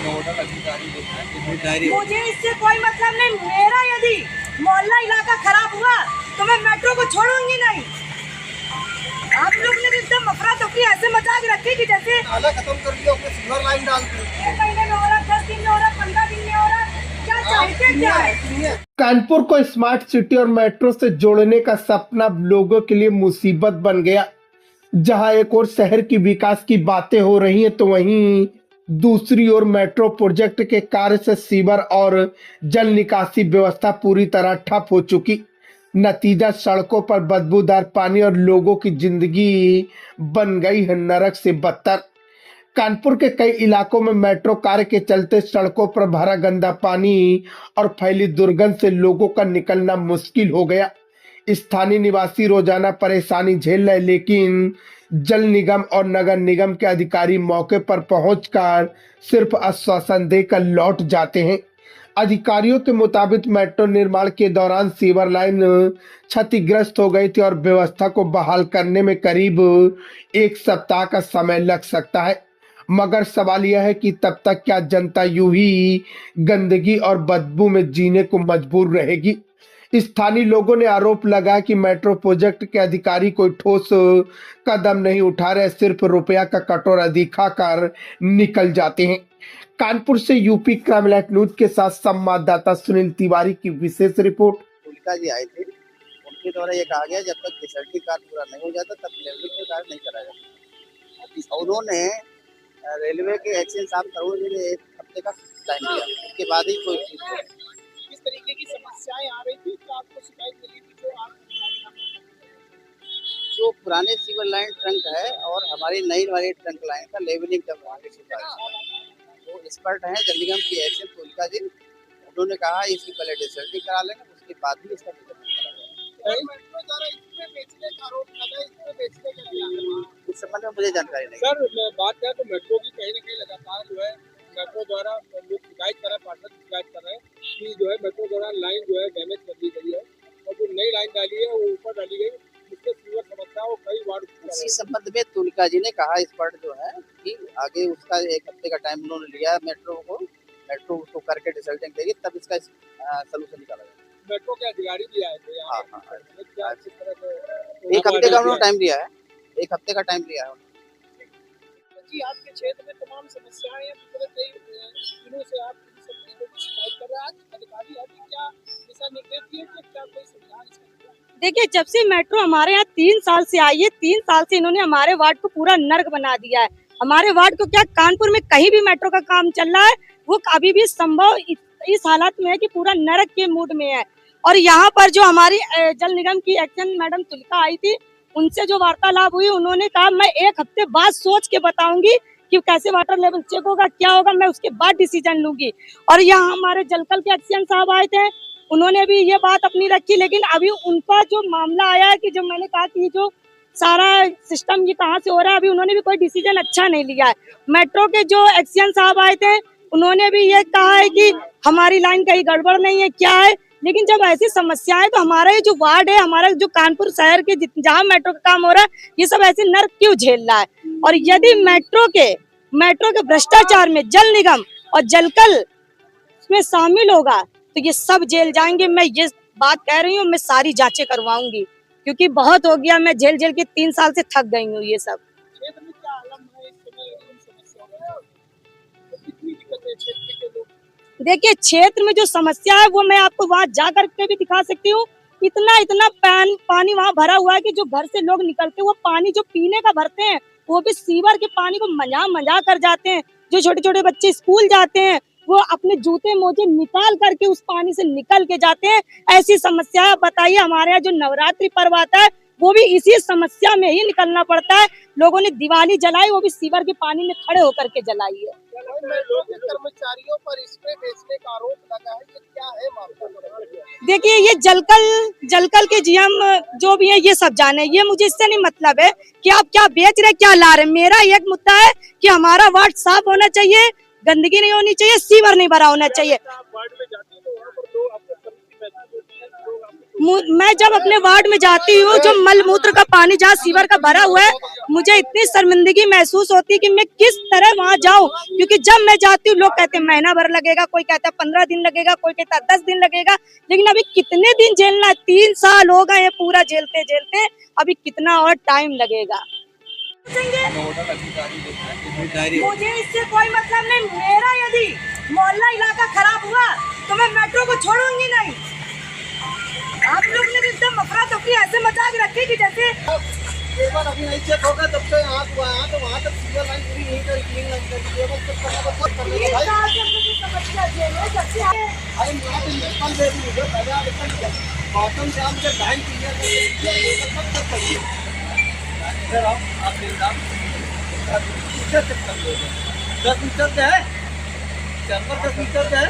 Nodal अधिकारी देखना मुझे इससे कोई मतलब नहीं। मेरा यदि मोहल्ला इलाका खराब हुआ तो मैं मेट्रो को छोड़ूंगी नहीं। आप लोग ने एकदम अफरा तफरी ऐसे मचा के रखी कि जैसे नाला खत्म कर दिया, उसमें सिल्वर लाइन डाल दी। 1 महीने में हो रहा, 10 दिन में हो रहा, 15 दिन में हो रहा, क्या चाहते क्या है? कानपुर को स्मार्ट सिटी और मेट्रो से जोड़ने का सपना लोगों के लिए मुसीबत बन गया। जहां एक ओर शहर की विकास की बातें हो रही हैं, तो वहीं दूसरी ओर मेट्रो प्रोजेक्ट के कार्य से सीवर और जल निकासी व्यवस्था पूरी तरह ठप हो चुकी। नतीजा सड़कों पर बदबूदार पानी और लोगों की जिंदगी बन गई है नरक से बदतर। कानपुर के कई इलाकों में मेट्रो कार्य के चलते सड़कों पर भरा गंदा पानी और फैली दुर्गंध से लोगों का निकलना मुश्किल हो गया। स्थानीय निवासी रोजाना परेशानी झेल रहे, लेकिन जल निगम और नगर निगम के अधिकारी मौके पर पहुंचकर सिर्फ आश्वासन देकर लौट जाते हैं। अधिकारियों के मुताबिक मेट्रो निर्माण के दौरान सीवर लाइन क्षतिग्रस्त हो गई थी और व्यवस्था को बहाल करने में करीब 1 सप्ताह का समय लग सकता है। मगर सवाल यह है कि तब तक क्या जनता यूं ही गंदगी और बदबू में जीने को मजबूर रहेगी। स्थानीय लोगों ने आरोप लगाया कि मेट्रो प्रोजेक्ट के अधिकारी कोई ठोस कदम नहीं उठा रहे, सिर्फ रुपया का कटोरा दिखाकर निकल जाते हैं। कानपुर से यूपी क्राइम लाइट न्यूज के साथ संवाददाता सुनील तिवारी की विशेष रिपोर्ट। तुलिका जी आए थे, उनके द्वारा ये कहा गया जब तक डिसल्टिंग कार्य पूरा नहीं हो जाता तब लेवलिंग का कार्य नहीं करा जाता। उन्होंने रेलवे के एक्शन साहब करोड़ के लिए 1 हफ्ते का टाइम दिया, उसके बाद ही कोई चीज हो। किस तरीके की समस्याएं आ रही थी, क्या आपको शिकायत मिली थी? जो पुराने सीवर लाइन ट्रंक है और हमारी नई वाली ट्रंक लाइन का लेवलिंग करवाने की सिफारिश है। वो एक्सपर्ट हैं जल निगम की एचएम तुलिका जी, उन्होंने कहा इसकी पहले डिसल्टिंग करा लेंगे, उसके बाद ही इसका इस संबंध में मुझे जानकारी नहीं। सर बात करें तो मेट्रो की कहीं ना कहीं लगातार जो है मेट्रो द्वारा लोग शिकायत कर रहे हैं, पार्षद शिकायत कर रहे हैं कि जो है मेट्रो द्वारा लाइन जो है डैमेज कर दी गई है और जो नई लाइन डाली है वो ऊपर डाली गई, जिससे सीवर समस्या वो कई वार्ड। इसी संबंध में तुलिका जी ने कहा एक्सपर्ट जो है कि आगे उसका 1 हफ्ते का टाइम उन्होंने लिया मेट्रो उसको करके डिसल्टिंग देगी, तब इसका सलूशन निकाला जाएगा। मेट्रो के अधिकारी भी आए थे यहाँ। हाँ। क्या किस तरह से 1 हफ्ते का उन्होंने टाइम लिया है, 1 हफ्ते का टाइम लिया है। जी आपके क्षेत्र में तमाम समस्याएं हैं, पिछले कई दिनों से आप इन सब चीजों की शिकायत कर रहे हैं। आज अधिकारी अभी क्या दिशा निर्देश दिए कि क्या कोई समाधान इसका? देखिए, जब से मेट्रो हमारे यहाँ 3 साल से आई है, 3 साल से इन्होंने हमारे वार्ड को पूरा नर्क बना दिया है। हमारे वार्ड को क्या कानपुर में कहीं भी मेट्रो का काम चल रहा है वो अभी भी संभव इस हालत में है कि पूरा नरक के मूड में है। और यहाँ पर जो हमारी जल निगम की एक्शन मैडम तुलिका आई थी, उनसे जो वार्तालाप हुई, उन्होंने कहा मैं 1 हफ्ते बाद सोच के बताऊंगी कि कैसे वाटर लेवल चेक होगा, क्या होगा, मैं उसके बाद डिसीजन लूंगी। और यहाँ हमारे जलकल के एक्शन साहब आए थे, उन्होंने भी ये बात अपनी रखी, लेकिन अभी उनका जो मामला आया है कि जो मैंने कहा कि जो सारा सिस्टम ये कहाँ से हो रहा है, अभी उन्होंने भी कोई डिसीजन अच्छा नहीं लिया है। मेट्रो के जो एक्शन साहब आए थे, उन्होंने भी ये कहा है कि हमारी लाइन कहीं गड़बड़ नहीं है, क्या है। लेकिन जब ऐसी समस्याएं, तो हमारा ये जो वार्ड है, हमारा जो कानपुर शहर के जहाँ मेट्रो का काम हो रहा है, ये सब ऐसे नर्क क्यों झेल रहा है? और यदि मेट्रो के भ्रष्टाचार में जल निगम और जलकल इसमें शामिल होगा तो ये सब जेल जाएंगे। मैं ये बात कह रही हूँ, मैं सारी जांचें करवाऊंगी, क्योंकि बहुत हो गया, मैं झेल के 3 साल से थक गई हूँ ये सब। क्षेत्र में क्या आलम है इस समय इन समस्याओं में? तो कितनी दिक्कत है क्षेत्र के लोग? देखिए, क्षेत्र में जो समस्या है वो मैं आपको वहाँ जा करके भी दिखा सकती हूँ। इतना पानी वहाँ भरा हुआ है कि जो घर से लोग निकलते हैं वो पानी जो पीने का भरते हैं वो भी सीवर के पानी को मजा कर जाते हैं। जो छोटे छोटे बच्चे स्कूल जाते हैं वो अपने जूते मोजे निकाल करके उस पानी से निकल के जाते हैं। ऐसी समस्या बताइए, हमारे यहाँ जो नवरात्रि पर्व आता है वो भी इसी समस्या में ही निकलना पड़ता है। लोगों ने दिवाली जलाई, वो भी सीवर के पानी में खड़े होकर के जलाई है। कर्मचारियों पर स्प्रे बेचने का आरोप लगा है, ये क्या है मामला? देखिए, ये जलकल के जीएम जो भी है ये सब जाने, ये मुझे इससे नहीं मतलब है कि आप क्या बेच रहे क्या ला रहे। मेरा एक मुद्दा है कि हमारा वार्ड साफ होना चाहिए, गंदगी नहीं होनी चाहिए, सीवर नहीं भरा होना चाहिए। मैं जब अपने वार्ड में जाती हूँ, जो मलमूत्र का पानी जहाँ सीवर का भरा हुआ है, मुझे इतनी शर्मिंदगी महसूस होती है कि मैं किस तरह वहाँ जाऊँ। क्योंकि जब मैं जाती हूँ, लोग कहते हैं महीना भर लगेगा, कोई कहता है 15 दिन लगेगा, कोई कहता है 10 दिन लगेगा। लेकिन अभी कितने दिन झेलना है? 3 साल हो गए पूरा झेलते झेलते, अभी कितना और टाइम लगेगा? मुझे इससे कोई मतलब नहीं। मेरा यदि मोहल्ला इलाका खराब हुआ तो मैं मेट्रो को छोड़ूंगी नहीं। आप लोग ने एकदम अफरा तफरी ऐसे मचा के रखी कि जैसे केवल अभी नहीं चेक होगा तब से यहाँ हुआ है तो वहाँ तक सीवर लाइन पूरी नहीं कर क्लीन लाइन कर केवल चेक करना तो खुद करने का भाई यहाँ पे निकल दे दी जो पहले आप इतना बॉटम से आप जब लाइन क्लियर सब चेक करिए फिर आप चेक कर लो 10 मीटर का है चैम्बर 10 मीटर का है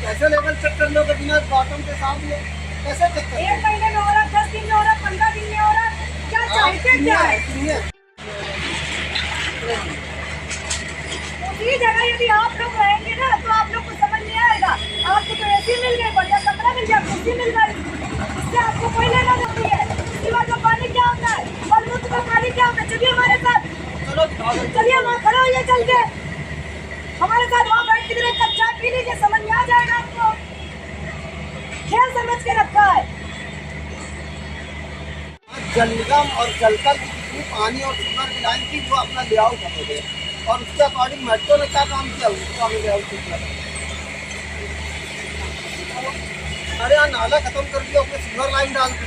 कैसे लेवल चेक कर लो बिना बॉटम के सामने कैसे चेक कर 1 महीने में हो रहा, 10 दिन में हो रहा, 15 दिन में हो रहा, क्या चाहते क्या है? उसी जगह यदि आप लोग रहेंगे ना तो आप लोग को समझ नहीं आएगा। आपको तो एसी मिल गई, बढ़िया कमरा मिल गया, कुर्सी मिल गई, इससे आपको कोई लेना नहीं है। सीवर का पानी क्या होता है, मलमूत्र का पानी क्या होता है? चलिए हमारे साथ, चलिए वहाँ खड़े होइए चल के हमारे साथ, वहाँ बैठ के एक कप चाय पी लीजिए, समझ में आ जाएगा आपको। खेल समझ के रखा है। जल निगम और जलकर की जितनी पानी और सीवर की लाइन थी वो अपना लेआउट हो गए और उसके अकॉर्डिंग मेट्रो ने क्या काम किया उसको हमें लेआउट किया। अरे यहाँ नाला खत्म कर दिया उसमें सीवर लाइन डाल दी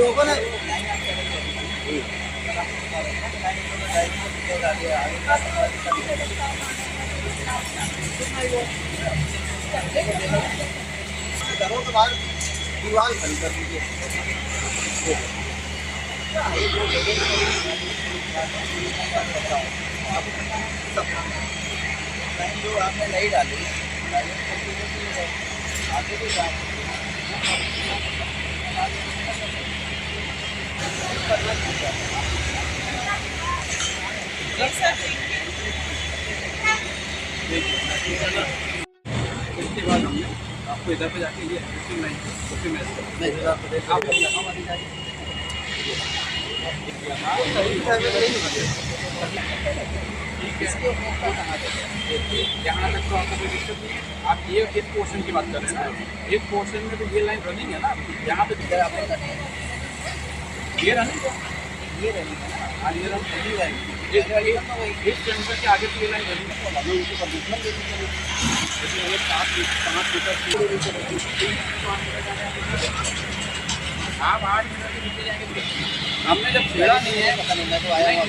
लोगों ने घरों के बाहर दीवार खड़ी कर दीजिए। जो आपने नहीं डाली आगे भी इसके बाद हमने आपको इधर पे जाके ये एग्जिस्टिंग लाइन उसके में यहाँ तक तो आपको कोई दिक्कत नहीं है। आप ये इस पोर्शन की बात कर रहे हैं ना, इस पोर्शन में तो ये लाइन रनिंग है ना, यहाँ पे ये रनिंग ये रही है ना, हाँ ये रनिंग इस टेंशन के आगे तो ये लाइन रनिंग है उनकी परमिशन देनी चाहिए। जैसे अगर 5 मीटर आप 8 मीटर के नीचे जाएंगे हमने जब छेड़ा नहीं है तो आया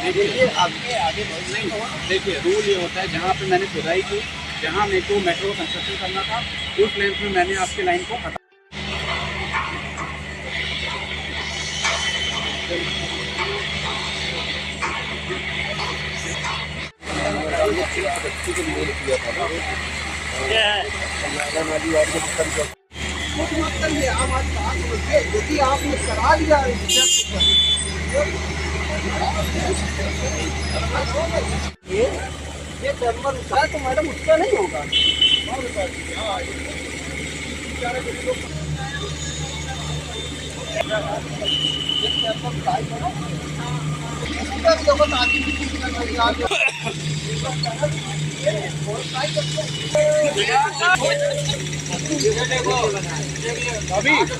देखिए आगे आगे नहीं देखिए रूल ये होता है जहाँ पे मैंने खुदाई की जहाँ मेरे को मेट्रो कंस्ट्रक्शन करना था उस लेंथ में मैंने आपके लाइन को हटा यदि आपने करा दिया ये चैम्बर उठा है तो मैडम उसका नहीं होगा। अभी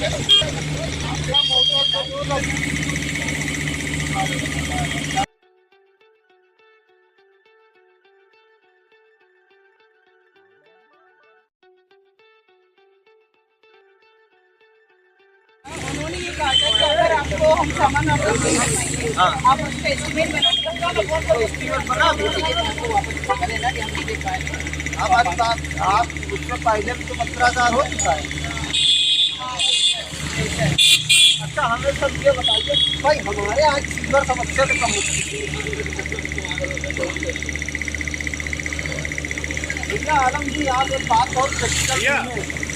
उन्होंने ये कहा था कि अगर आपको हम सामान ऑर्डर करेंगे आप उसका एस्टिमेट बना आप उसमें पहले भी तो 15,000 हो चुका है। अच्छा हमें सब ये बताइए भाई, हमारे आज सीवर समस्या से कम होती है। भैया आलम जी, आप एक बात बहुत क्रिटिकल है।